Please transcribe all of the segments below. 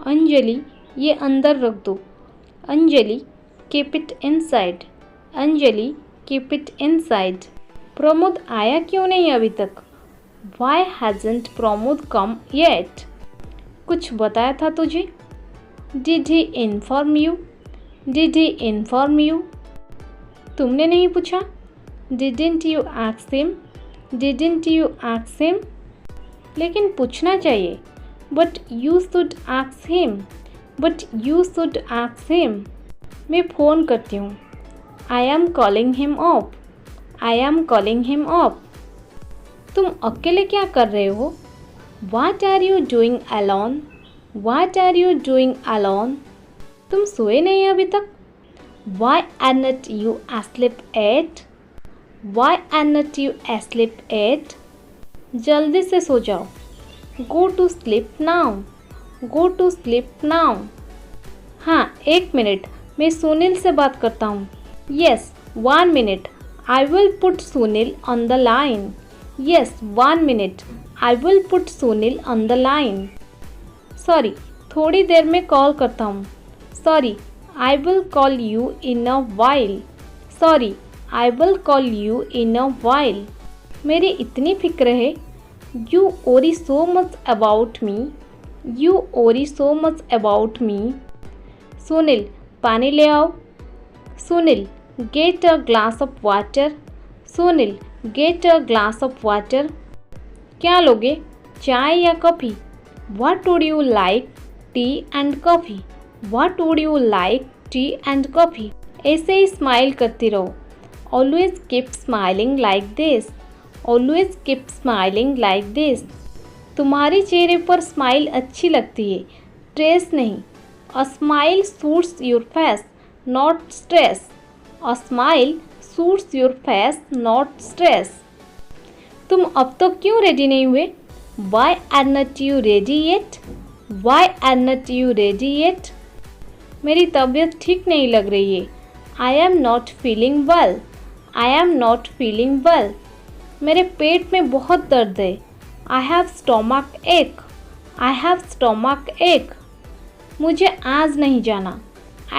अंजलि ये अंदर रख दो। Anjali keep it inside. Anjali keep it inside. Pramod आया क्यों नहीं अभी तक? Why hasn't Pramod come yet? कुछ बताया था तुझे? Did he inform you? Did he inform you? तुमने नहीं पूछा? Didn't you ask him? Didn't you ask him? लेकिन पूछना चाहिए। But you should ask him. But you should ask him. मैं फ़ोन करती हूँ। I am calling him up. I am calling him up. तुम अकेले क्या कर रहे हो? What are you doing alone? What are you doing alone? तुम सोए नहीं अभी तक? Why aren't you asleep yet? Why aren't you asleep yet? जल्दी से सो जाओ। Go to sleep now. Go to sleep now. हाँ, 1 मिनट, मैं सुनील से बात करता हूँ। Yes, 1 minute. I will put Sunil on the line. Yes, 1 minute. I will put Sunil on the line. Sorry, थोड़ी देर में कॉल करता हूँ। Sorry, I will call you in a while. Sorry, I will call you in a while. मेरी इतनी फिक्र है। You worry so much about me. You worry so much about me. Sunil, पानी ले आओ। Sunil, get a glass of water. Sunil, get a glass of water. क्या लोगे, चाय या coffee? What would you like, tea and coffee? What would you like, tea and coffee? ऐसे ही smile करती रहो। Always keep smiling like this. Always keep smiling like this. तुम्हारे चेहरे पर स्माइल अच्छी लगती है, स्ट्रेस नहीं। A smile suits your face, not stress. A smile suits your face, not stress. तुम अब तक क्यों रेडी नहीं हुए? Why are not you ready yet? Why are not you ready yet? मेरी तबीयत ठीक नहीं लग रही है। I am not feeling well. I am not feeling well. मेरे पेट में बहुत दर्द है। I have stomach ache. I have stomach ache. मुझे आज नहीं जाना।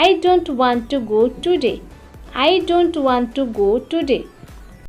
I don't want to go today. I don't want to go today.